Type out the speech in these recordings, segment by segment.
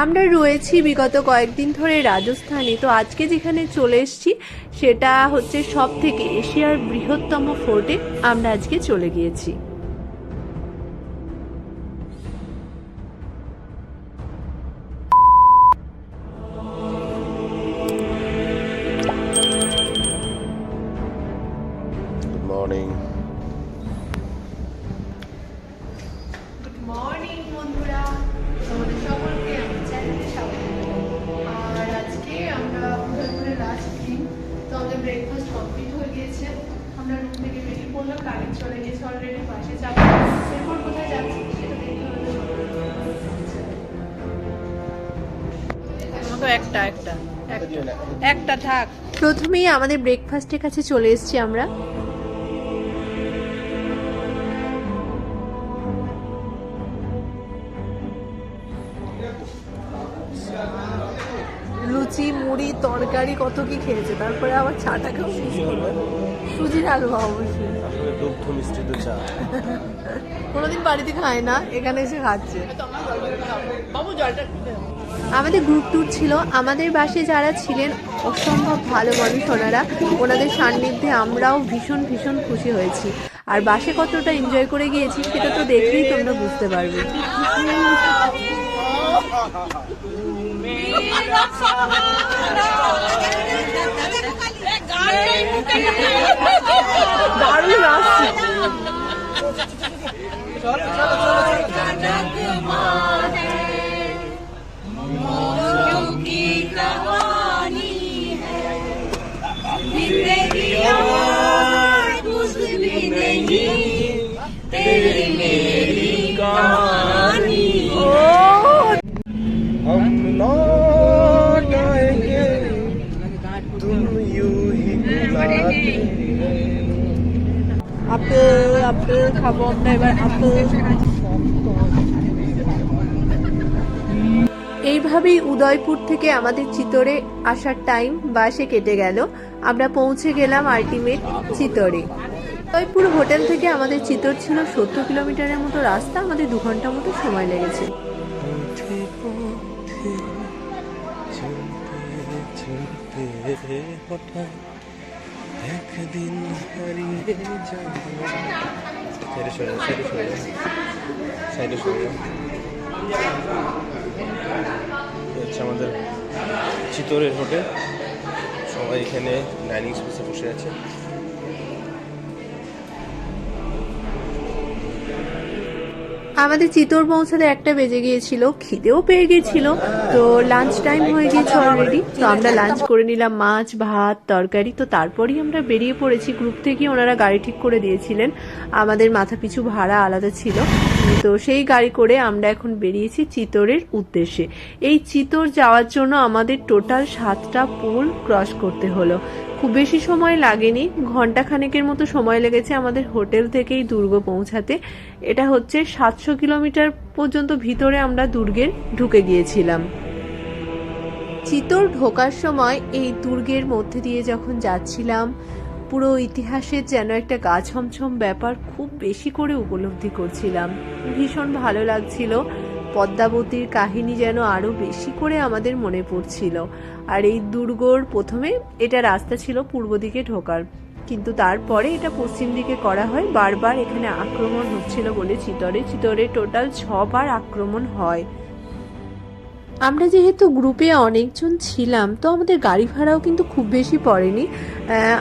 আমরা রয়েছি বিগত কয়েকদিন ধরে রাজস্থানে। তো আজকে যেখানে চলে এসেছি সেটা হচ্ছে সব থেকে এশিয়ার বৃহত্তম ফোর্টে আমরা আজকে চলে গিয়েছি। Good morning. গুড মর্নিং বন্ধুরা, তোমাদের সকলকে আমার চ্যানেলে স্বাগত। আর আজকে আমরা উদয়পুরের লাস্ট দিন, তো আমাদের ব্রেকফাস্ট কমপ্লিট হয়ে গিয়েছে। আমরা রুম থেকে বেরিয়ে পড়লাম, গাড়ি চলে গেছে অলরেডি, বাসে যাবো। এরপর কোথায় যাচ্ছি সেটা দেখতে হবে। একটা থাক। প্রথমেই আমাদের ব্রেকফাস্টের কাছে চলে এসেছি আমরা। লুচি মুড়ি তরকারি কত কি খেয়েছে, তারপরে আবার চাটাকেও শেষ করবে। সুজির হালুয়া অবশ্যই, দুগ্ধ মিশ্রিত চা। কোনোদিন বাড়িতে খায় না, এখানে এসে খাচ্ছে। আমাদের গ্রুপ ট্যুর ছিল। আমাদের বাসে যারা ছিলেন অসম্ভব ভালো মানুষ ওনারা, ওনাদের সান্নিধ্যে আমরাও ভীষণ ভীষণ খুশি হয়েছি। আর বাসে কতটা এনজয় করে গিয়েছি সেটা তো দেখলেই তোমরা বুঝতে পারবে। দারুণ আসছে। हम लौट आएंगे तुम यूं ही बुलाते। আপেল আপেল খাবো আমরা এবার, আপেল। এইভাবেই উদয়পুর থেকে আমাদের চিতোরে আসার টাইম বাসে কেটে গেল। আমরা পৌঁছে গেলাম আলটিমেট চিতোরে। উদয়পুর হোটেল থেকে আমাদের চিতোর ছিল 70 কিলোমিটারের মতো রাস্তা। আমাদের 2 ঘন্টা মতো সময় লেগেছে। একদিন হারিয়ে আমাদের চিতোরের হোটেল। সবাই এখানে ডাইনিং স্পেসে বসে আছে। আমাদের চিতোর পৌঁছাতে 1টা বেজে গিয়েছিল, খিদেও পেয়ে গিয়েছিল। তো লাঞ্চ টাইম হয়ে গিয়েছে অলরেডি। তো আমরা লাঞ্চ করে নিলাম, মাছ ভাত তরকারি। তো তারপরেই আমরা বেরিয়ে পড়েছি। গ্রুপ থেকে ওনারা গাড়ি ঠিক করে দিয়েছিলেন, আমাদের মাথা পিছু ভাড়া আলাদা ছিল। তো সেই গাড়ি করে আমরা এখন বেরিয়েছি চিতোরের উদ্দেশ্যে। এই চিতোর যাওয়ার জন্য আমাদের টোটাল 7টা পুল ক্রস করতে হলো। খুব বেশি সময় লাগেনি, ঘন্টাখানেকের মতো সময় লেগেছে আমাদের হোটেল থেকেই দুর্গ পৌঁছাতে। এটা হচ্ছে 700 কিলোমিটার পর্যন্ত ভিতরে আমরা দুর্গের ঢুকে গিয়েছিলাম। চিতোর ঢোকার সময় এই দুর্গের মধ্যে দিয়ে যখন যাচ্ছিলাম, পুরো ইতিহাসের যেন একটা গা ছমছম ব্যাপার খুব বেশি করে উপলব্ধি করছিলাম। ভীষণ ভালো লাগছিল। পদ্মাবতীর কাহিনী যেন আরো বেশি করে আমাদের মনে পড়ছিল। আর এই দুর্গর প্রথমে এটা রাস্তা ছিল পূর্ব দিকে ঢোকার, কিন্তু তারপরে এটা পশ্চিম দিকে করা হয়। বারবার এখানে আক্রমণ হচ্ছিল বলে চিতোরে টোটাল 6 বার আক্রমণ হয়। আমরা যেহেতু গ্রুপে অনেকজন ছিলাম, তো আমাদের গাড়ি ভাড়াও কিন্তু খুব বেশি পড়েনি।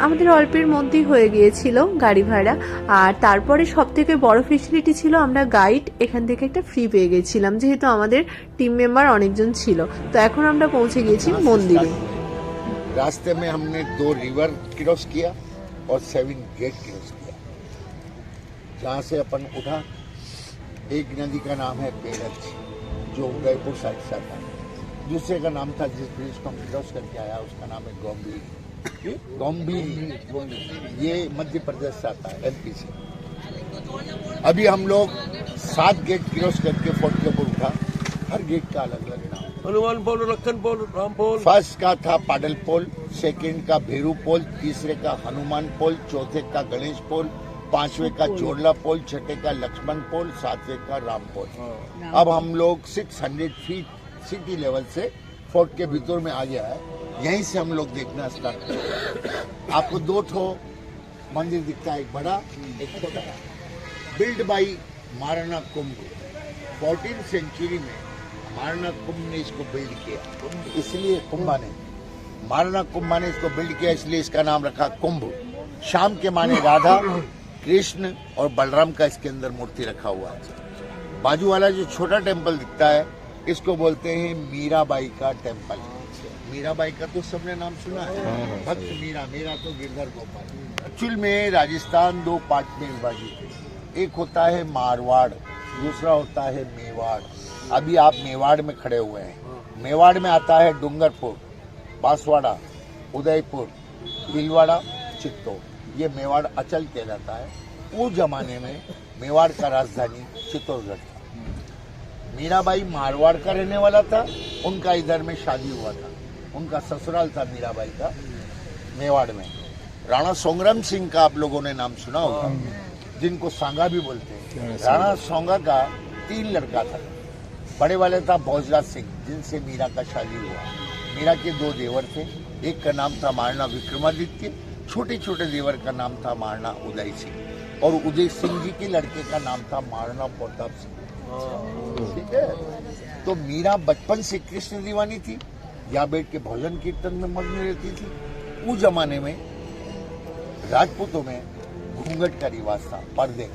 আমাদের অল্পের মধ্যেই হয়ে গিয়েছিল গাড়ি ভাড়া। আর তারপরে সব থেকে বড় ফেসিলিটি ছিল আমরা গাইড এখান থেকে একটা ফ্রি পেয়ে গেছিলাম, যেহেতু আমাদের টিম মেম্বার অনেকজন ছিল। তো এখন আমরা পৌঁছে গেছি মন্দিরে। रास्ते में हमने 2 रिवर क्रॉस किया और 7 गेट क्रॉस किया। जहाँ से अपन उठा, एक नदी का नाम है पेरज, जो उदयपुर साइड से आता है। दूसरे का नाम था, जिस ब्रिज को हम क्रॉस करके आया, उसका नाम है गोम्बी। ये मध्य प्रदेश से आता है, MP से। अभी हम लोग 7 गेट क्रॉस करके फोर्ट के ऊपर उठा। हर गेट का अलग अलग नाम। हनुमान पोल, लखन पोल, राम पोल। फर्स्ट का था पाडल पोल, सेकंड का भेरू पोल, तीसरे का हनुमान पोल, चौथे का गणेश पोल, 5वें का जोड़ला पोल, 6ठे का लक्ष्मण पोल, 7वें का राम पोल। अब हम लोग 600 फीट सिटी लेवल से फोर्ट के भीतर में आ गया है। यहीं से हम लोग देखना स्टार्ट करेंगे। आपको दो ठो मंदिर दिखता है, एक बड़ा एक छोटा, build by Maharana Kumbh. 14th century में महाराणा कुंभ ने इसको बिल्ड किया, इसलिए कुंभा ने, महाराणा कुंभा ने इसको बिल्ड किया, इसलिए इसका नाम रखा कुंभ। शाम के माने राधा, कृष्ण और बलराम का इसके अंदर मूर्ति रखा हुआ है। बाजू वाला जो छोटा टेम्पल दिखता है, इसको बोलते हैं मीराबाई का टेम्पल। मीराबाई का तो सबने नाम सुना है, भक्त मीरा, मेरा तो गिरधर गोपाल। एक्चुअल में राजस्थान दो पार्ट में विभाजित है, एक होता है मारवाड़, दूसरा होता है मेवाड़। अभी आप मेवाड़ में खड़े हुए हैं। मेवाड़ में आता है डूंगरपुर, बांसवाड़ा, उदयपुर, भीलवाड़ा, चित्तौड़। ये मेवाड़ अचल कहलाता है। उस जमाने में मेवाड़ का राजधानी चित्तौड़गढ़ था। मीराबाई मारवाड़ का रहने वाला था, उनका इधर में शादी हुआ था, उनका ससुराल था मीराबाई का मेवाड़ में। राणा सोंगराम सिंह का आप लोगों ने नाम सुना होगा, जिनको सांगा भी बोलते हैं। राणा सोंगा का 3 लड़का था। बड़े वाले था भोजराज सिंह, जिनसे मीरा का शादी हुआ। मीरा के 2 देवर थे, एक का नाम था महाराणा विक्रमादित्य, छोटे छोटे देवर का नाम था महाराणा उदय सिंह, और उदय सिंह जी के लड़के का नाम था महाराणा प्रताप सिंह। ठीक है। तो मीरा बचपन से कृष्ण दीवानी थी, या बैठ के भजन कीर्तन में मग्न रहती थी। उस जमाने में राजपूतों में घूंघट का रिवाज था, पर्दे।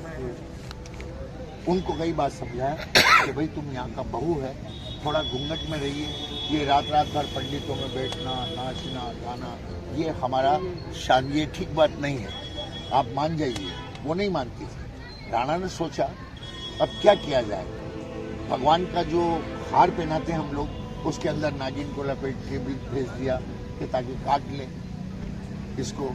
उनको कई बार समझाया कि भाई तुम यहाँ का बहू है, थोड़ा घूंघट में रहिए, ये रात रात भर पंडितों में बैठना, नाचना, गाना, ये हमारा शान, ये ठीक बात नहीं है, आप मान जाइए। वो नहीं मानती थी। राणा ने सोचा अब क्या किया जाए। भगवान का जो हार पहनाते हम लोग, उसके अंदर नागिन को लपेट के भी भेज दिया कि ताकि काट ले इसको,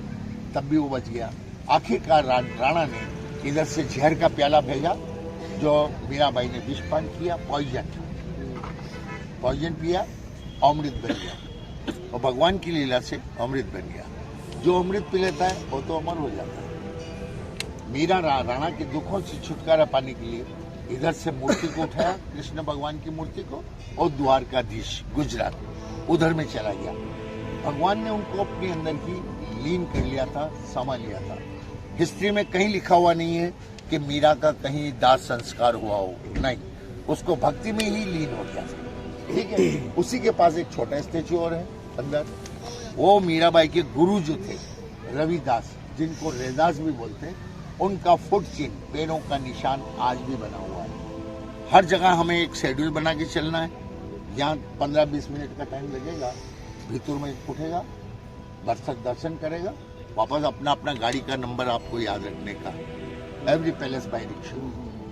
तब भी वो बच गया। आखिरकार राणा ने इधर से जहर का प्याला भेजा, जो मीराबाई ने विषपान किया, पॉइजन पिया, अमृत बन गया। और भगवान की लीला से अमृत बन गया। जो अमृत पी लेता है वो तो अमर हो जाता है। मीरा राणा के दुखों से छुटकारा पाने के लिए इधर से मूर्ति को उठाया, कृष्ण भगवान की मूर्ति को, और द्वारकाधीश गुजरात उधर में चला गया। भगवान ने उनको अपने अंदर ही लीन कर लिया था, समा लिया था। हिस्ट्री में कहीं लिखा हुआ नहीं है कि मीरा का कहीं दाह संस्कार हुआ हो, नहीं, उसको भक्ति में ही लीन हो गया। ठीक है। उसी के पास एक छोटा स्टेचू और है अंदर, वो मीराबाई के गुरु जो थे रविदास, जिनको रैदास भी बोलते हैं, उनका फुट चिन्ह, पैरों का निशान आज भी बना हुआ है। हर जगह हमें एक शेड्यूल बना के चलना है। यहाँ 15-20 मिनट का टाइम लगेगा, भीतर में उठेगा, दर्शन करेगा, वापस अपना अपना गाड़ी का नंबर आपको याद रखने का। Every palace by rickshaw,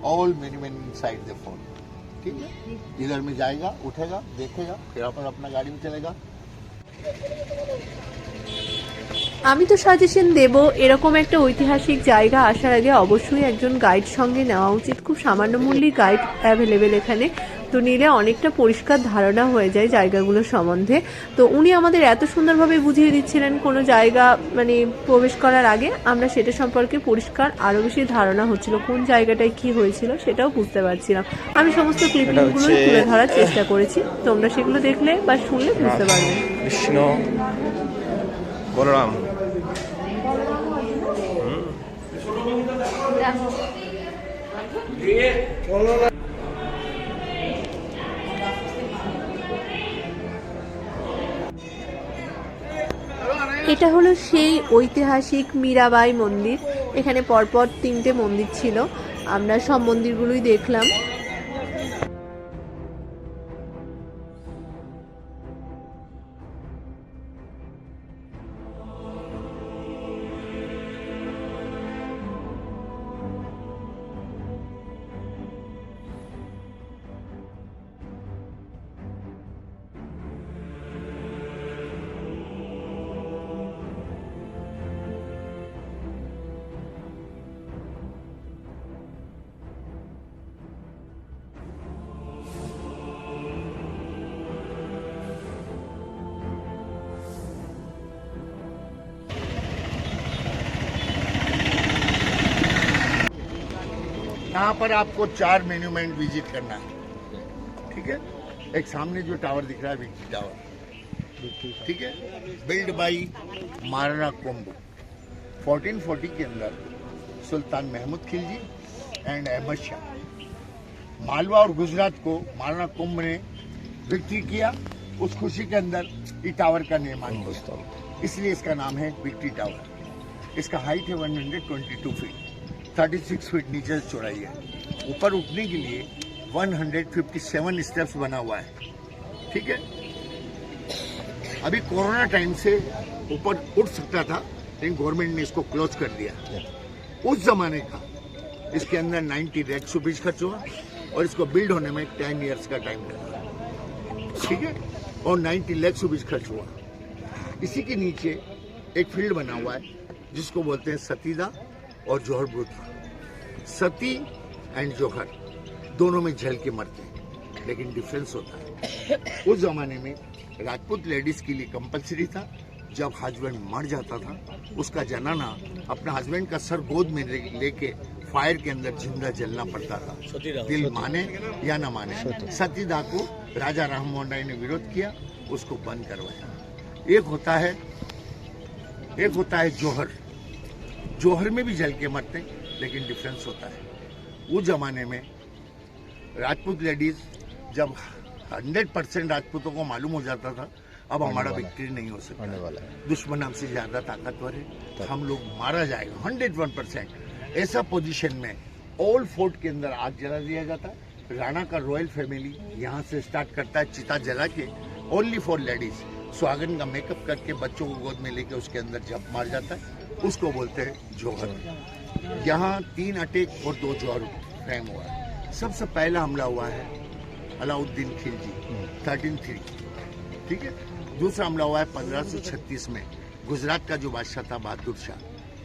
all minimum inside the phone. ठीक है। इधर में जाएगा, उठेगा, देखेगा, फिर अपन अपना गाड़ी में चलेगा। আমি তো সাজেশন দেব, এরকম একটা ঐতিহাসিক জায়গা আসার আগে অবশ্যই একজন গাইড সঙ্গে নেওয়া উচিত। খুব সামান্য মূল্যে গাইড অ্যাভেলেবেল এখানে, তো নিলে অনেকটা পরিষ্কার ধারণা হয়ে যায় জায়গাগুলোর সম্বন্ধে। তো উনি আমাদের এত সুন্দরভাবে বুঝিয়ে দিচ্ছিলেন কোনো জায়গা মানে প্রবেশ করার আগে, আমরা সেটা সম্পর্কে পরিষ্কার আরও বেশি ধারণা হচ্ছিল, কোন জায়গাটায় কি হয়েছিল সেটাও বুঝতে পারছিলাম। আমি সমস্ত ক্লিপিংগুলোই তুলে ধরার চেষ্টা করেছি, তোমরা সেগুলো দেখলে বা শুনলে বুঝতে পারবে। কৃষ্ণ বলরাম, এটা হলো সেই ঐতিহাসিক মীরাবাই মন্দির। এখানে পরপর 3টে মন্দির ছিল, আমরা সব মন্দিরগুলোই দেখলাম। यहाँ पर आपको 4 मॉन्यूमेंट विजिट करना है। ठीक है। एक सामने जो टावर दिख रहा है विक्ट्री टावर, ठीक है, बिल्ड बाई महाराणा कुंभ 1440 के अंदर सुल्तान महमूद खिलजी एंड अहमद शाह। मालवा और गुजरात को महाराणा कुंभ ने विक्ट्री किया, उस खुशी के अंदर ये टावर का निर्माण हुआ, इसलिए इसका नाम है विक्ट्री टावर। इसका हाइट है 122 फीट, 36 फीट नीचे से चौड़ाई है। ऊपर उठने के लिए 157 स्टेप्स बना हुआ है, ठीक है। अभी कोरोना टाइम से ऊपर उठ सकता था, लेकिन गवर्नमेंट ने इसको क्लोज कर दिया। उस जमाने का इसके अंदर 90 लाख रुपीज खर्च हुआ और इसको बिल्ड होने में 10 इयर्स का टाइम लगा, ठीक है, और 90 लाख रुपीज खर्च हुआ। इसी के नीचे एक फील्ड बना हुआ है जिसको बोलते हैं सतीदा और जौहर ब्रूथा। सती एंड जौहर दोनों में झल के मरते हैं, लेकिन डिफरेंस होता है। उस जमाने में राजपूत लेडीज के लिए कंपलसरी था, जब हस्बैंड मर जाता था उसका जनाना अपना हस्बैंड का सर गोद में लेके फायर के अंदर जिंदा जलना पड़ता था, दिल माने या ना माने। सतीदाह को राजा राममोहन राय ने विरोध किया, उसको बंद करवाया। एक होता है जौहर, जौहर में भी जल के मरते हैं, लेकिन डिफरेंस होता है। उस जमाने में राजपूत लेडीज जब 100% राजपूतों को मालूम हो जाता था अब हमारा विक्ट्री नहीं हो सकता, दुश्मन हमसे ज्यादा ताकतवर है, हम लोग मारा जाएगा 101%। ऐसा पोजीशन में ओल्ड फोर्ट के अंदर आग जला दिया जाता है। राणा का रॉयल फैमिली यहाँ से स्टार्ट करता है चिता जला के, ओनली फॉर लेडीज, सुहागन का मेकअप करके बच्चों को गोद में लेके उसके अंदर झप मार जाता है, उसको बोलते हैं जौहर। यहाँ 3 अटैक और 2 जौहर फ्रेम हुआ है। सबसे पहला हमला हुआ है अलाउद्दीन खिलजी 1303, ठीक है। दूसरा हमला हुआ है 1536 में, गुजरात का जो बादशाह था बहादुर शाह,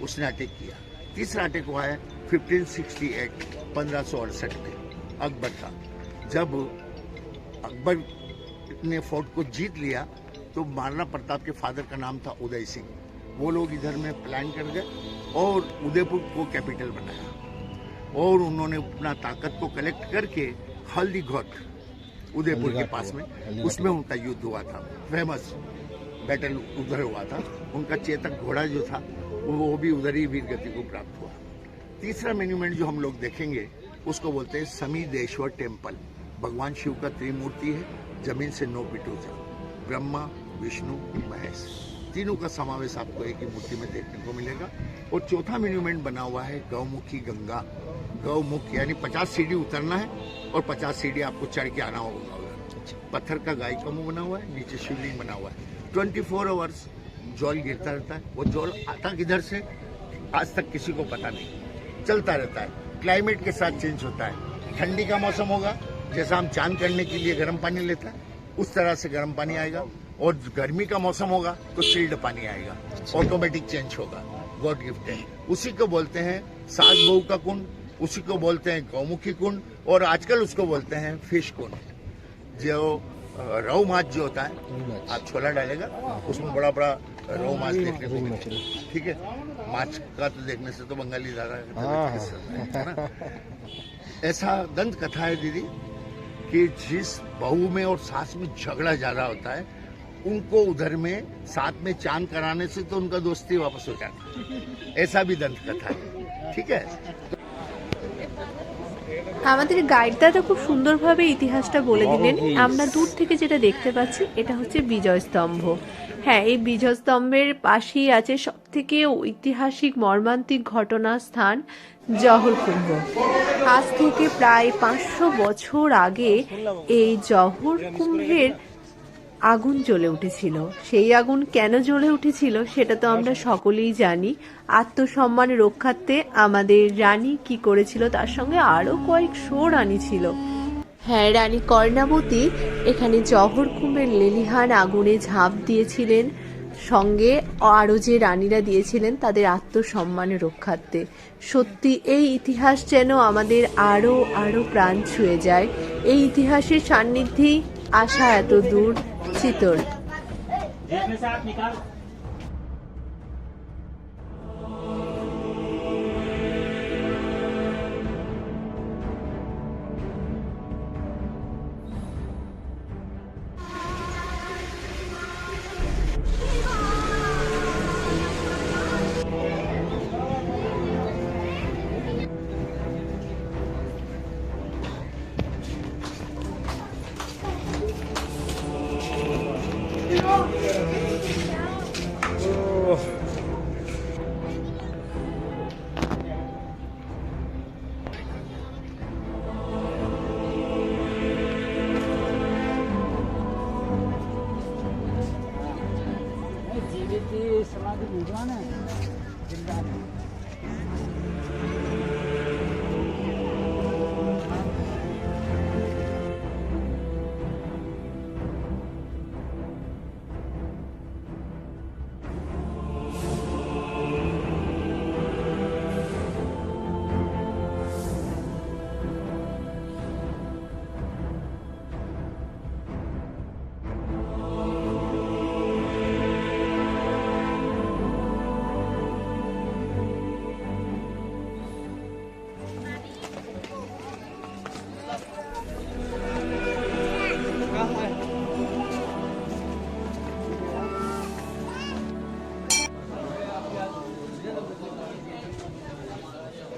उसने अटैक किया। तीसरा अटैक हुआ है 1568 1568 में, अकबर का। जब अकबर ने फोर्ट को जीत लिया तो महाराणा प्रताप के फादर का नाम था उदय सिंह, वो लोग इधर में प्लान कर गए और उदयपुर को कैपिटल बनाया और उन्होंने अपना ताकत को कलेक्ट करके हल्दी घाट उदयपुर के पास में, उसमें उनका युद्ध हुआ था, फेमस बैटल उधर हुआ था। उनका चेतक घोड़ा जो था वो भी उधर ही वीर गति को प्राप्त हुआ। तीसरा मोन्यूमेंट जो हम लोग देखेंगे उसको बोलते हैं समीदेश्वर टेम्पल। भगवान शिव का त्रिमूर्ति है, जमीन से 9 फीट ऊंचा, ब्रह्मा विष्णु महेश, तीनों का समावेश आपको एक ही मूर्ति में देखने को मिलेगा। और चौथा मोन्यूमेंट बना हुआ है गौमुखी गंगा। गौमुख यानी 50 सीढ़ी उतरना है और 50 सीढ़ी आपको चढ़ के आना होगा। पत्थर का गाय का मुंह बना हुआ है, नीचे शिवलिंग बना हुआ है। 24 आवर्स जल गिरता रहता है। वो जल आता किधर से आज तक किसी को पता नहीं, चलता रहता है। क्लाइमेट के साथ चेंज होता है। ठंडी का मौसम होगा, जैसा हम चांद करने के लिए गर्म पानी लेते हैं उस तरह से गर्म पानी आएगा, और गर्मी का मौसम होगा तो चिल्ड पानी आएगा, ऑटोमेटिक चेंज होगा। गॉड गिफ्ट है। उसी को बोलते हैं सास बहू का कुंड, उसी को बोलते हैं गौमुखी कुंड, और आजकल उसको बोलते हैं फिश कुंड। जो रोहू माछ जो होता है, आप छोला डालेगा उसमें बड़ा बड़ा रोहू माछ देखने को मिलेगा, ठीक है। माछ का तो देखने से तो बंगाली ज्यादा है ना। ऐसा दंत कथा है दीदी कि जिस बहू में और सास में झगड़ा ज्यादा होता है उनको उधर में साथ में चांद कराने से तो उनका दोस्ती वापस हो जाती है। ऐसा भी दंत कथा है, ठीक है। আমাদের গাইড দাদা খুব সুন্দরভাবে ইতিহাসটা বলে দিলেন। আমরা দূর থেকে যেটা দেখতে পাচ্ছি এটা হচ্ছে বিজয় স্তম্ভ। হ্যাঁ, এই বিজয় স্তম্ভের পাশেই আছে সব থেকে ঐতিহাসিক মর্মান্তিক ঘটনা স্থান জহর কুম্ভ। আজ থেকে প্রায় 500 বছর আগে এই জহর কুম্ভের আগুন জ্বলে উঠেছিল। সেই আগুন কেন জ্বলে উঠেছিল সেটা তো আমরা সকলেই জানি। আত্মসম্মান রক্ষার্থে আমাদের রানী কি করেছিল, তার সঙ্গে আরো কয়েকশো রানী ছিল। হ্যাঁ, রানী কর্ণাবতী এখানে জহর কুম্ভের লেলিহান আগুনে ঝাঁপ দিয়েছিলেন, সঙ্গে আরো যে রানীরা দিয়েছিলেন তাদের আত্মসম্মান রক্ষার্থে। সত্যি এই ইতিহাস যেন আমাদের আরো আরো প্রাণ ছুঁয়ে যায়। এই ইতিহাসের সান্নিধ্যেই আসা এত দূর চিতোর।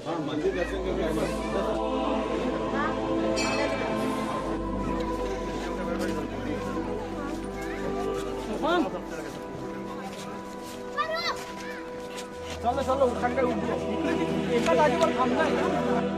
चलो चलो उठाकर उठो एका जागेवर थांबलाय ना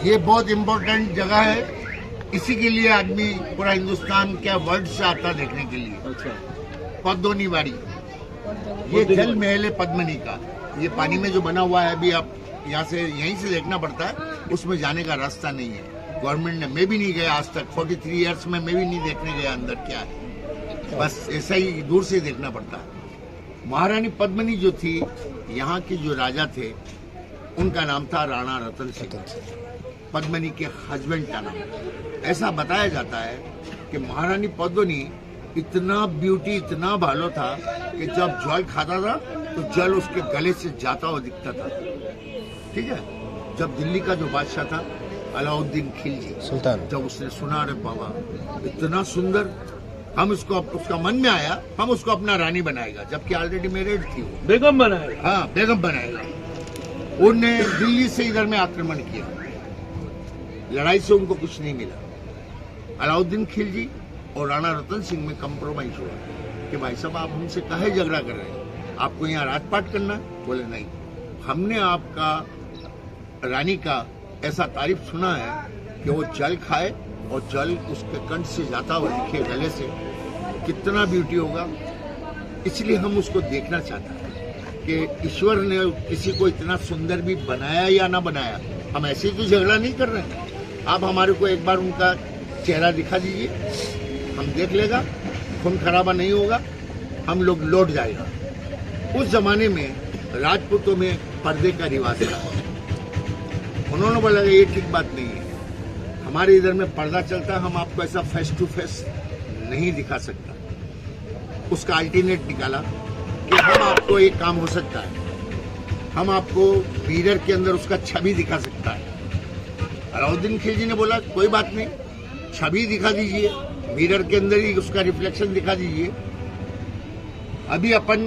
ये बहुत इम्पोर्टेंट जगह है, इसी के लिए आदमी पूरा हिंदुस्तान क्या वर्ल्ड से आता देखने के लिए। अच्छा, पद्मनी बाड़ी, ये जल महल है पद्मनी का। ये पानी में जो बना हुआ है, अभी आप यहाँ से यहीं से देखना पड़ता है, उसमें जाने का रास्ता नहीं है। गवर्नमेंट ने, मैं भी नहीं गया आज तक, 43 इयर्स में मैं भी नहीं देखने गया अंदर क्या है, बस ऐसा ही दूर से देखना पड़ता है। महारानी पद्मनी जो थी, यहाँ के जो राजा थे, उनका नाम था राणा रतन सिंह। पद्मनी के हस्बैंड का नाम। ऐसा बताया जाता है कि महारानी पद्मनी इतना ब्यूटी, इतना भालो था कि जब जल खाता था तो जल उसके गले से जाता हुआ दिखता था। ठीक है, जब दिल्ली का जो बादशाह था अलाउद्दीन खिलजी सुल्तान, जब उसने सुना, अरे बाबा इतना सुंदर, हम उसको, उसका मन में आया हम उसको अपना रानी बनाएगा, जबकि ऑलरेडी मैरिड थी वो। बेगम बनाएगा। हाँ, बेगम बनाएगा। उनने दिल्ली से इधर में आक्रमण किया, लड़ाई से उनको कुछ नहीं मिला। अलाउद्दीन खिलजी और राणा रतन सिंह में कंप्रोमाइज हुआ कि भाई साहब आप हमसे काहे झगड़ा कर रहे हैं, आपको यहाँ राजपाट करना है? बोले नहीं, हमने आपका रानी का ऐसा तारीफ सुना है कि वो जल खाए और जल उसके कंठ से जाता हुआ दिखे गले से, कितना ब्यूटी होगा, इसलिए हम उसको देखना चाहते हैं कि ईश्वर ने किसी को इतना सुंदर भी बनाया या ना बनाया। हम ऐसे ही तो झगड़ा नहीं कर रहे हैं। आप हमारे को एक बार उनका चेहरा दिखा दीजिए, हम देख लेगा, खून खराबा नहीं होगा, हम लोग लौट जाएगा। उस जमाने में राजपूतों में पर्दे का रिवाज था। उन्होंने बोला ये ठीक बात नहीं है, हमारे इधर में पर्दा चलता है, हम आपको ऐसा फेस टू फेस नहीं दिखा सकता। उसका अल्टरनेट निकाला कि हम आपको एक काम हो सकता है, हम आपको मिरर के अंदर उसका छवि दिखा सकता है। अलाउद्दीन खिलजी ने बोला कोई बात नहीं, छवि दिखा दीजिए, मिरर के अंदर ही उसका रिफ्लेक्शन दिखा दीजिए। अभी अपन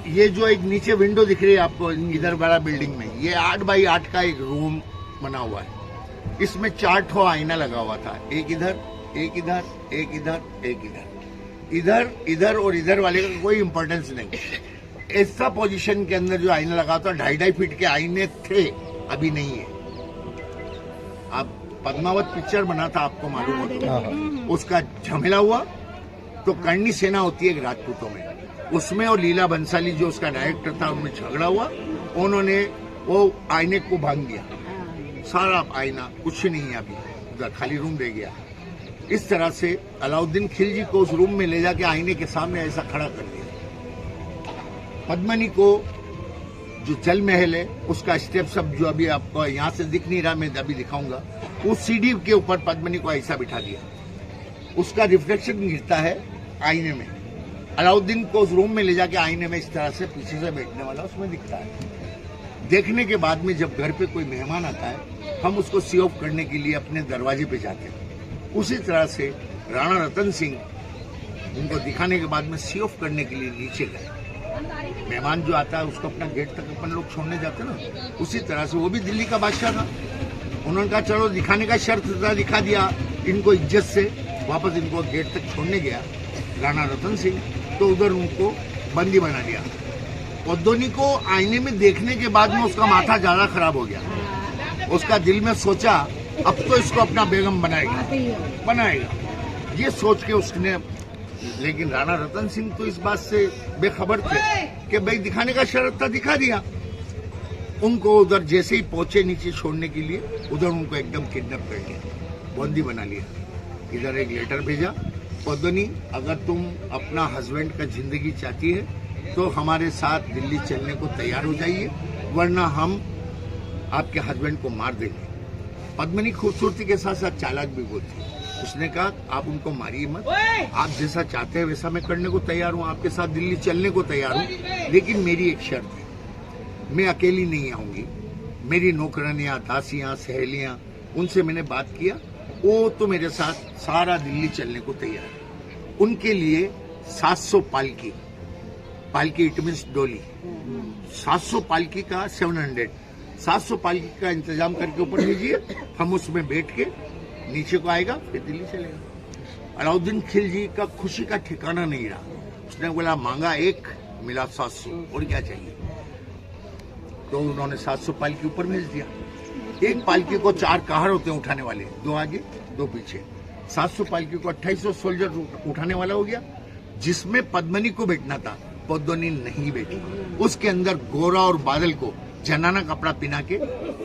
ये जो एक नीचे विंडो दिख रही है आपको इधर बड़ा बिल्डिंग में, ये 8 बाई 8 का एक रूम बना हुआ है। इसमें 4 ठो आईना लगा हुआ था, एक इधर, एक इधर, एक इधर, एक इधर। इधर, इधर और इधर वाले का कोई इंपॉर्टेंस नहीं। ऐसा पोजीशन के अंदर जो आईना लगा था, 2.5 फीट के आईने थे, अभी नहीं है। आप पद्मावत पिक्चर बना था, आपको मालूम हो तो, उसका झमेला हुआ तो कर्णी सेना होती है राजपूतों में, उसमें और लीला बंसाली जो उसका डायरेक्टर था, उनमें झगड़ा हुआ, उन्होंने वो आईने को भांग दिया, सारा आईना कुछ नहीं है, अभी उधर खाली रूम रह गया। इस तरह से अलाउद्दीन खिलजी को उस रूम में ले जाके आईने के सामने ऐसा खड़ा कर दिया। पद्मनी को जो जल महल है उसका स्टेप सब जो अभी आपको यहाँ से दिख नहीं रहा, मैं अभी दिखाऊंगा, उस सीढ़ी के ऊपर पद्मनी को ऐसा बिठा दिया, उसका रिफ्लेक्शन गिरता है आईने में। अलाउद्दीन को उस रूम में ले जाके आईने में इस तरह से पीछे से बैठने वाला उसमें दिखता है। देखने के बाद में जब घर पे कोई मेहमान आता है, हम उसको सी ऑफ करने के लिए अपने दरवाजे पे जाते हैं। उसी तरह से राणा रतन सिंह उनको दिखाने के बाद में सी ऑफ करने के लिए नीचे गए। मेहमान जो आता है उसको अपना गेट तक अपन लोग छोड़ने जाते ना, उसी तरह से वो भी दिल्ली का बादशाह था। उन्होंने कहा चलो दिखाने का शर्त था, दिखा दिया इनको इज्जत से, वापस इनको गेट तक छोड़ने गया राणा रतन सिंह, तो उधर उनको बंदी बना दिया। पद्मनी को आईने में देखने के बाद में उसका माथा ज्यादा खराब हो गया। उसका दिल में सोचा अब तो इसको अपना बेगम बनाएगा, ये सोच के उसने, लेकिन राणा रतन सिंह तो इस बात से बेखबर थे कि भाई दिखाने का शर्त था, दिखा दिया। उनको उधर जैसे ही पहुंचे नीचे छोड़ने के लिए, उधर उनको एकदम किडनैप कर लिया, बंदी बना लिया। इधर एक लेटर भेजा, पद्मनी अगर तुम अपना हस्बैंड का जिंदगी चाहती है तो हमारे साथ दिल्ली चलने को तैयार हो जाइए, वरना हम आपके हस्बैंड को मार देंगे। पद्मिनी खूबसूरती के साथ साथ चालाक भी बहुत थी। उसने कहा आप उनको मारिए मत, आप जैसा चाहते हैं वैसा मैं करने को तैयार हूँ, आपके साथ दिल्ली चलने को तैयार हूँ, लेकिन मेरी एक शर्त है, मैं अकेली नहीं आऊंगी, मेरी नौकरानियां, दासियां, सहेलियां, उनसे मैंने बात किया, वो तो मेरे साथ सारा दिल्ली चलने को तैयार है। उनके लिए 700 पालकी, पालकी इट मीन्स डोली, 700 पालकी का 700 पालकी का इंतजाम करके ऊपर भेजिए, हम उसमें बैठ के नीचे को आएगा, फिर दिल्ली चलेगा। अलाउद्दीन खिलजी का खुशी का ठिकाना नहीं रहा। उसने बोला मांगा 1 मिला 700, और क्या चाहिए। तो उन्होंने 700 पालकी ऊपर भेज दिया। एक पालकी को 4 कार होते हैं उठाने वाले, 2 आगे 2 पीछे। 700 पालकी को 2800 सोल्जर उठाने वाला हो गया। जिसमें पद्मिनी को बैठना था, पद्मिनी नहीं बैठी। उसके अंदर गोरा और बादल को जनाना कपड़ा पिना के,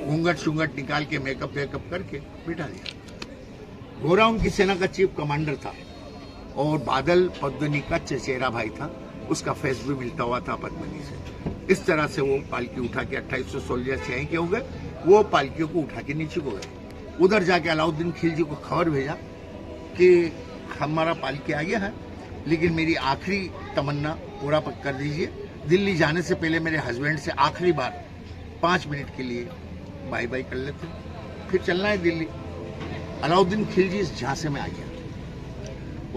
घूंघट शूंघट निकाल के, मेकअप वेकअप करके बिठा दिया। गोरा उनकी सेना का चीफ कमांडर था और बादल पद्मिनी का चचेरा भाई था, उसका फेस भी मिलता हुआ था पद्मिनी से। इस तरह से वो पालकी उठा के 2800 सोल्जर से के हो गए, वो पालकियों को उठा के नीचे को गए। उधर जाके अलाउद्दीन खिलजी को खबर भेजा कि हमारा पालकी आ गया है, लेकिन मेरी आखिरी तमन्ना पूरा कर दीजिए, दिल्ली जाने से पहले मेरे हस्बैंड से आखिरी बार 5 मिनट के लिए बाय बाय कर लेते, फिर चलना है दिल्ली। अलाउद्दीन खिलजी इस झांसे में आ गया।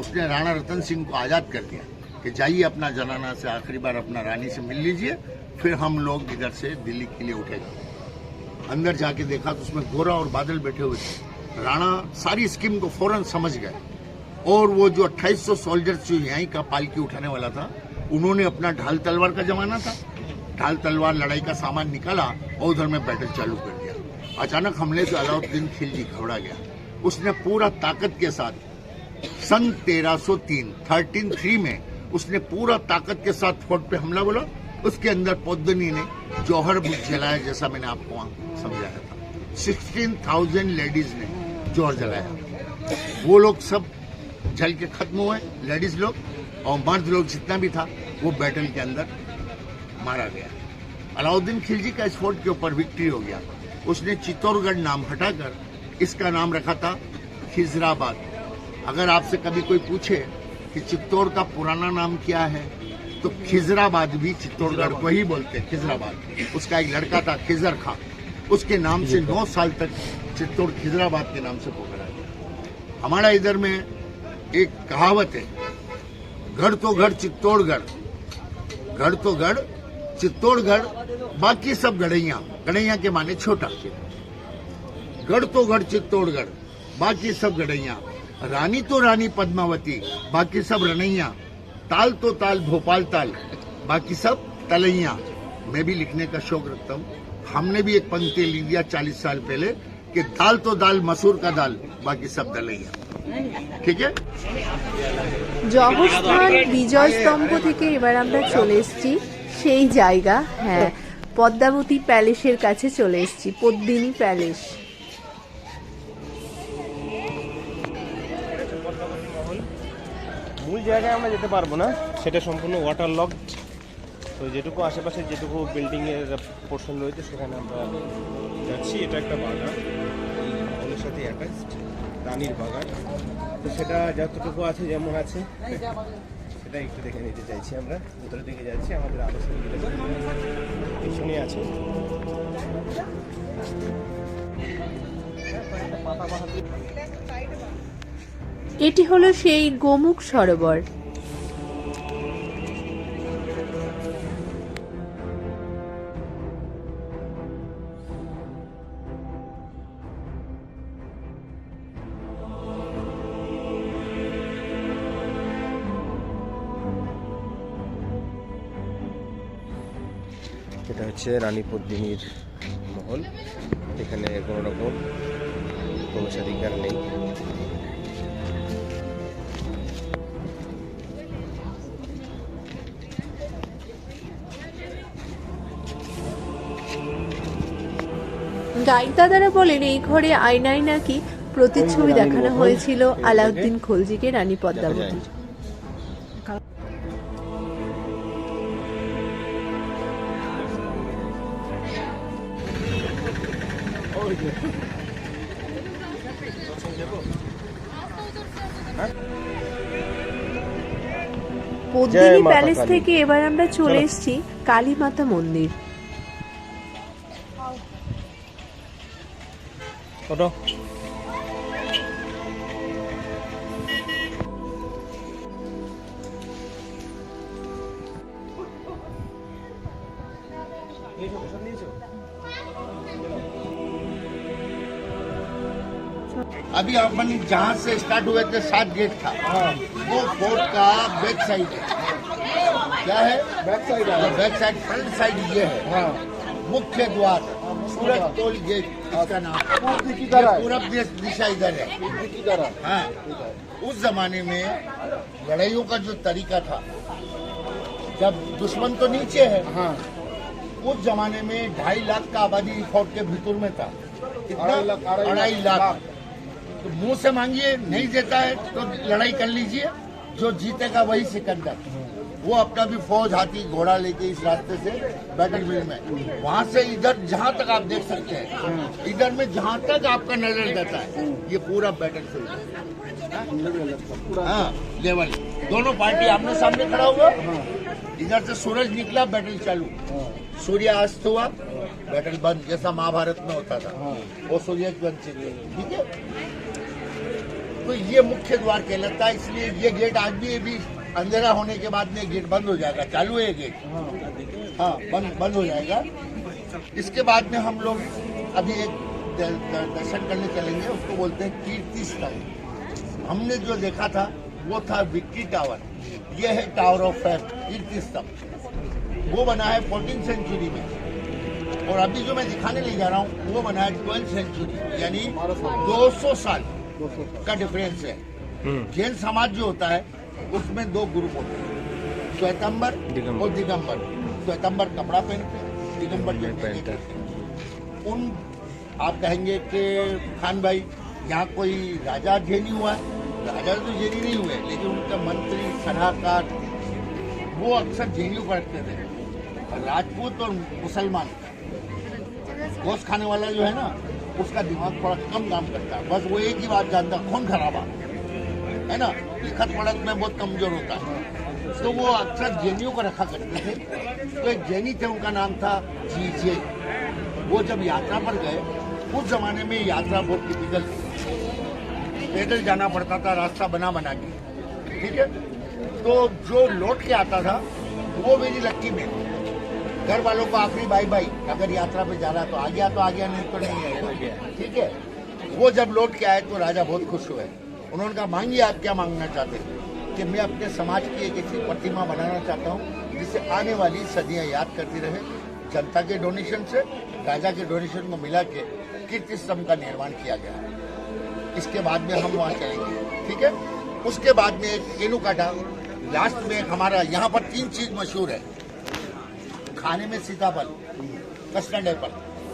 उसने राणा रतन सिंह को आजाद कर दिया कि जाइए अपना जनाना से आखिरी बार अपना रानी से मिल लीजिए, फिर हम लोग इधर से दिल्ली के लिए उठेगा। अंदर जाके देखा तो उसमें गोरा और बादल बैठे हुए थे। राणा सारी स्कीम को फौरन समझ गए और वो जो 2800 सोल्जर जो यहीं का पालकी उठाने वाला था, उन्होंने अपना ढाल तलवार का जमाना था, ढाल तलवार लड़ाई का सामान निकाला और उधर में बैटल चालू कर दिया। अचानक हमले से अलाउद्दीन खिलजी घबरा गया। उसने पूरा ताकत के साथ सन 1303 में उसने पूरा ताकत के साथ फोर्ट पे हमला बोला। उसके अंदर पद्मिनी ने जौहर बुझ जलाया, जैसा मैंने आपको वहां समझाया था। 16,000 लेडीज ने जौहर जलाया। वो लोग सब जल के खत्म हुए, लेडीज लोग और मर्द लोग जितना भी था वो बैटल के अंदर मारा गया। अलाउद्दीन खिलजी का इस फोर्ट के ऊपर विक्ट्री हो गया। उसने चित्तौड़गढ़ नाम हटाकर इसका नाम रखा था खिजराबाद। अगर आपसे कभी कोई पूछे कि चित्तौड़ का पुराना नाम क्या है, तो खिजराबाद भी चित्तौड़गढ़ को ही बोलते हैं, खिजराबाद। उसका एक लड़का था खिजर खां, उसके नाम से 9 साल तक चित्तौड़ खिजराबाद के नाम से पुकारा गया। हमारा इधर में एक कहावत है, घर तो घर चित्तौड़गढ़, घर तो घर चित्तौड़गढ़, बाकी सब गढ़ैया। गढ़ैया के माने छोटा। गढ़ तो गढ़ चित्तौड़गढ़, बाकी सब गढ़ैया। रानी तो रानी पद्मावती, बाकी सब रनैया। ताल तो ताल भोपाल ताल, बाकी सब तलैया। मैं भी लिखने का शौक रखता हूँ। हमने भी एक पंक्ति लिख दिया 40 साल पहले कि दाल तो दाल मसूर का दाल, बाकी सब दलैया। ঠিক আছে। জগস্থান বিজয় স্তম্ভ থেকে এবার আমরা চলে এসেছি সেই জায়গা, হ্যাঁ, পদ্মাবতী প্যালেসের কাছে চলে এসেছি, পদ্মিনী প্যালেস। মূল জায়গায় আমরা যেতে পারবো না, সেটা সম্পূর্ণ ওয়াটার লকড। তো যেটুকু আশেপাশে যেটুকু বিল্ডিং এর পোর্শন রয়েছে সেখানে আমরা যাচ্ছি। এটা একটা বাগান, এই মহলের সাথে অ্যাটাচড, রানীর বাগান। তো সেটা যতটুকু আছে যেমন আছে সেটা একটু দেখে নিতে চাইছি। আমরা ভিতরের দিকে যাচ্ছি, আমাদের আলোচনা পিছনে আছে। এটি হলো সেই গোমুখ সরোবর। এটা হচ্ছে রানী পদ্মিনীর মহল। এখানে কোনো রকম প্রবেশাধিকার নেই। গাইড দাদারা বলেন এই ঘরে আয়নায় নাকি প্রতিচ্ছবি দেখানো হয়েছিল আলাউদ্দিন খলজিকে রানী পদ্মাবতীর। পদ্মিনী মাতা প্যালেস কালী। থেকে এবার আমরা চলে চলো। এসেছি কালী মাতা মন্দির। ওটো अभी अपन जहाँ से स्टार्ट हुए थे 7 गेट था, वो फोर्ट का बैक साइड है। क्या है? बैक साइड है। बैक साइड, फ्रंट साइड ये है। मुख्य द्वार सूरज तोल गेट इसका नाम। पूरब दिशा इधर है। हाँ, उस जमाने में लड़ाइयों का जो तरीका था, जब दुश्मन तो नीचे है, उस जमाने में 2.5 लाख का आबादी फोर्ट के भीतर में था। कितना? 2.5 लाख। तो मुंह से मांगिए, नहीं देता है तो लड़ाई कर लीजिए, जो जीतेगा वही सिकंदर। वो अपना भी फौज, हाथी, घोड़ा लेके इस रास्ते से बैटल फील्ड में, वहां से इधर जहां तक आप देख सकते हैं, इधर में जहां तक आपका नजर जाता है, ये पूरा बैटल फील्ड है। हाँ, लेवल। दोनों पार्टी आमने सामने खड़ा हुआ, इधर से सूरज निकला, बैटल चालू। सूर्य अस्त हुआ, बैटल बंद, जैसा महाभारत में होता था। वो सूर्य बंद से, ठीक है। तो ये मुख्य द्वार कहलाता है, इसलिए ये गेट आज भी अंधेरा होने के बाद में गेट बंद हो जाएगा। चालू है गेट, हाँ, बंद हो जाएगा। इसके बाद में हम लोग अभी एक दर्शन करने चलेंगे, उसको बोलते हैं कीर्ति स्तंभ। हमने जो देखा था वो था विक्ट्री टावर, ये है टावर ऑफ फेम, कीर्ति स्तंभ। वो बना है 14th सेंचुरी में, और अभी जो मैं दिखाने ले जा रहा हूँ वो बना है 12th सेंचुरी, यानी 200 साल का डिफरेंस है। जैन समाज जो होता है उसमें 2 ग्रुप होते हैं, श्वेतंबर और दिगंबर। श्वेतंबर कपड़ा पहनते हैं, दिगंबर जो पहनते हैं। उन आप कहेंगे कि खान भाई यहाँ कोई राजा जैनी हुआ है? राजा तो जैनी नहीं हुए, लेकिन उनका मंत्री, सलाहकार वो अक्सर जैनियों को रखते थे। राजपूत और मुसलमान, गोश्त खाने वाला जो है ना, उसका दिमाग थोड़ा कम काम करता है। बस वो एक ही बात जानता, खून खराबा है ना, लिखत पढ़त में बहुत कमजोर होता है। तो वो अक्सर जैनियों को रखा करते थे। तो एक जैनी थे, उनका नाम था जीजे। वो जब यात्रा पर गए, उस जमाने में यात्रा बहुत टिपिकल थी, पैदल जाना पड़ता था, रास्ता बना के, ठीक है। तो जो लौट के आता था वो मेरी लक्की में, घर वालों को आखिरी बाई बाई, अगर यात्रा पे जा रहा तो आ गया, नहीं तो नहीं आएगा, ठीक है। वो जब लौट के आए तो राजा बहुत खुश हुए। उन्होंने कहा, मांगिए, आप क्या मांगना चाहते हैं? कि मैं अपने समाज की एक ऐसी प्रतिमा बनाना चाहता हूँ जिसे आने वाली सदियाँ याद करती रहे। जनता के डोनेशन से, राजा के डोनेशन को मिला के कीर्ति स्तंभ का निर्माण किया गया है। इसके बाद में हम वहाँ चलेंगे, ठीक है। उसके बाद में एक केनुकाटा, लास्ट में एक हमारा यहाँ पर 3 चीज मशहूर है खाने में, सीताफल, कस्टर्ड एप्पल,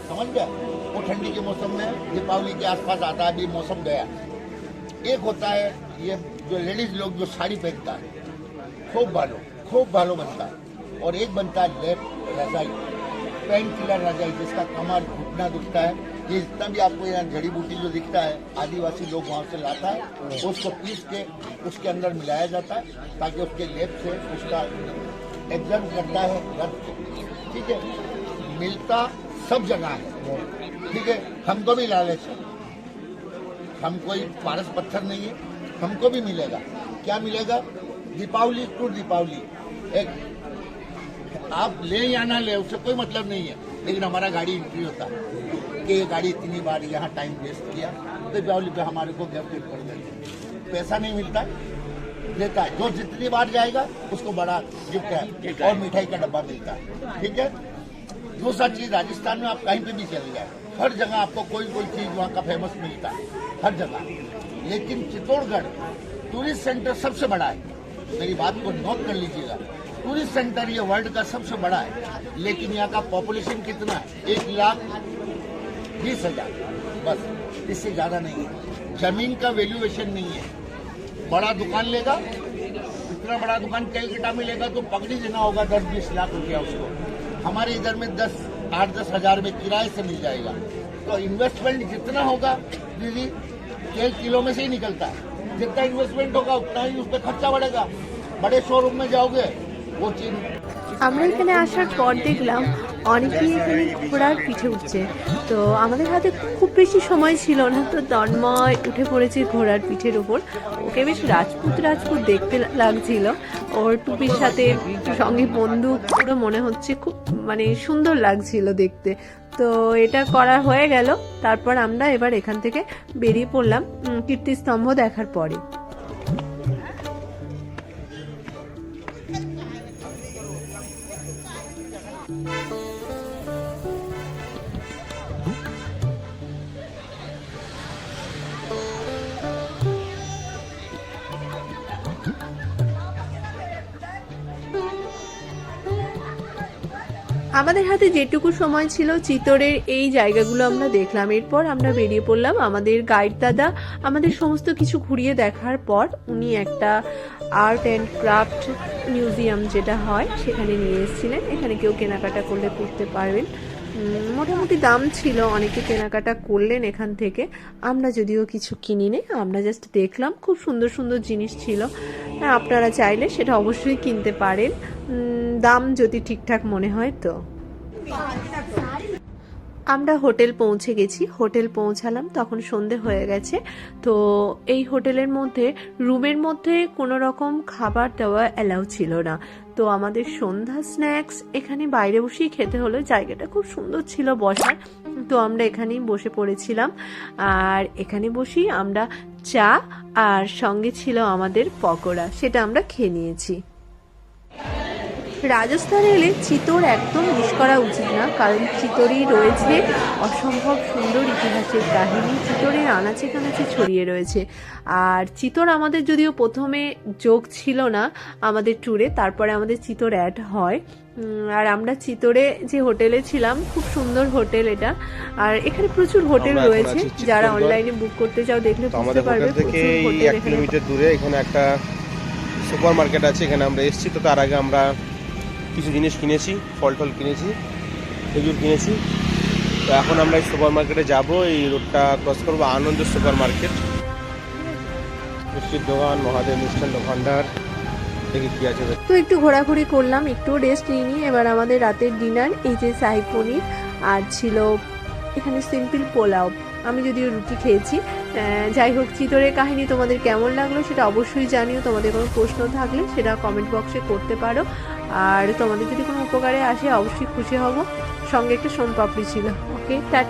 समझ गया। वो ठंडी के मौसम में, दीपावली के आसपास आता है, अभी मौसम गया। एक होता है ये जो लेडीज लोग जो साड़ी पहनता है, खूब भालो बनता है। और एक बनता है लेप रजाई, पेन किलर रजाई, जिसका कमर घुटना दुखता है। ये जितना भी आपको यहाँ जड़ी बूटी जो दिखता है, आदिवासी लोग वहाँ से लाता है, उसको पीस के उसके अंदर मिलाया जाता है, ताकि उसके लेप से उसका एग्जाम करता है रक्त, ठीक है। मिलता सब जगह है, ठीक है। हमको भी लालच है, हम कोई पारस पत्थर नहीं है, हमको भी मिलेगा। क्या मिलेगा? दीपावली टू दीपावली, एक आप ले या ना ले उससे कोई मतलब नहीं है, लेकिन हमारा गाड़ी एंट्री होता है कि ये गाड़ी इतनी बार यहाँ टाइम वेस्ट किया, तो दीपावली पे हमारे को गिफ्ट कर देते। पैसा नहीं मिलता, देता है। जो जितनी बार जाएगा उसको बड़ा गिफ्ट है और मिठाई का डब्बा मिलता है, ठीक है। दूसरा चीज, राजस्थान में आप कहीं पे भी चले जाए, हर जगह आपको कोई चीज वहाँ का फेमस मिलता है, हर जगह। लेकिन चित्तौड़गढ़ टूरिस्ट सेंटर सबसे बड़ा है, मेरी बात को नोट कर लीजिएगा। टूरिस्ट सेंटर ये वर्ल्ड का सबसे बड़ा है, लेकिन यहाँ का पॉपुलेशन कितना है? 1,20,000, बस, इससे ज्यादा नहीं है। जमीन का वैल्यूएशन नहीं है। बड़ा दुकान लेगा, इतना बड़ा दुकान कैलकाटा में लेगा तो पगड़ी देना होगा 10-20 लाख रुपया उसको। हमारे इधर में 8-10 हजार में किराए से मिल जाएगा। तो इन्वेस्टमेंट जितना होगा दीदी, तेल किलो में से ही निकलता है, जितना इन्वेस्टमेंट होगा उतना ही उस पर खर्चा बढ़ेगा। बड़े शोरूम में जाओगे वो चीज। আমরা এখানে আসার পর দেখলাম অনেকেই এখানে ঘোড়ার পিঠে উঠছে। তো আমাদের হাতে খুব বেশি সময় ছিল না, তো তন্ময় উঠে পড়েছে ঘোড়ার পিঠের উপর। ওকে বেশ রাজপুত রাজপুত দেখতে লাগছিল, ওর টুপির সাথে সঙ্গে বন্দুক, পুরো মনে হচ্ছে খুব মানে সুন্দর লাগছিল দেখতে। তো এটা করা হয়ে গেল, তারপর আমরা এবার এখান থেকে বেরিয়ে পড়লাম কীর্তিস্তম্ভ দেখার পরে। আমাদের হাতে যেটুকু সময় ছিল চিতোরের এই জায়গাগুলো আমরা দেখলাম। এরপর আমরা বেরিয়ে পড়লাম। আমাদের গাইড দাদা আমাদের সমস্ত কিছু ঘুরিয়ে দেখার পর উনি একটা আর্ট অ্যান্ড ক্রাফট মিউজিয়াম যেটা হয় সেখানে নিয়ে এসেছিলেন। এখানে কেউ কেনাকাটা করলে করতে পারবেন। মোটামুটি দাম ছিল, অনেকে কেনাকাটা করলেন এখান থেকে। আমরা যদিও কিছু কিনিনি, আমরা জাস্ট দেখলাম। খুব সুন্দর সুন্দর জিনিস ছিল, আপনারা চাইলে সেটা অবশ্যই কিনতে পারেন, দাম যদি ঠিকঠাক মনে হয়। তো আমরা হোটেল পৌঁছে গেছি। হোটেল পৌঁছালাম তখন সন্ধে হয়ে গেছে। তো এই হোটেলের মধ্যে রুমের মধ্যে কোনো রকম খাবার দেওয়া অ্যালাউ ছিল না। তো আমাদের সন্ধ্যা স্ন্যাক্স এখানে বাইরে বসেই খেতে হলো। জায়গাটা খুব সুন্দর ছিল বসার, তো আমরা এখানেই বসে পড়েছিলাম। আর এখানে বসেই আমরা চা আর সঙ্গে ছিল আমাদের পকোড়া, সেটা আমরা খেয়ে নিয়েছি। রাজস্থানে এলে চিতোর একদম মিস করা উচিত না, কারণ চিতোরই রয়েছে অসম্ভব সুন্দর ইতিহাসের কাহিনী। চিতোরের আনাচে কানাচে ছড়িয়ে রয়েছে। আর চিতোর আমাদের যদিও প্রথমে যোগ ছিল না আমাদের ট্যুরে, তারপরে আমাদের চিতোর অ্যাড হয়। আর আমরা চিতোরে যে হোটেলে ছিলাম, খুব সুন্দর হোটেল এটা। আর এখানে প্রচুর হোটেল রয়েছে, যারা অনলাইনে বুক করতে চাও দেখলে বুঝতে পারবে। আমাদের থেকে 1 কিলোমিটার দূরে এখানে একটা সুপার মার্কেট আছে, এখানে আমরা এসেছি। তো তার আগে আমরা কিছু জিনিস কিনেছি, ফল টল কিনেছি, খেজুর কিনেছি। তো এখন আমরা এই সুপার মার্কেটে যাবো, এই রোডটা ক্রস করবো, আনন্দ সুপার মার্কেট, মিষ্টির দোকান, মহাদেব মিষ্টান্ন ভান্ডার, দেখি কি আছে। তো একটু ঘোরাঘুরি করলাম, একটু রেস্ট নিয়ে এবার আমাদের রাতের ডিনার। এই যে শাহী পনির, আর ছিল এখানে সিম্পল পোলাও। আমি যদিও রুটি খেয়েছি। যাই হোক, চিতোরের কাহিনী তোমাদের কেমন লাগলো সেটা অবশ্যই জানিও। তোমাদের কোনো প্রশ্ন থাকলে সেটা কমেন্ট বক্সে করতে পারো। আর তোমাদের যদি কোনো উপকারে আসে অবশ্যই খুশি হব। সঙ্গে একটা সোনপাপড়ি ছিল। ওকে, টাটা।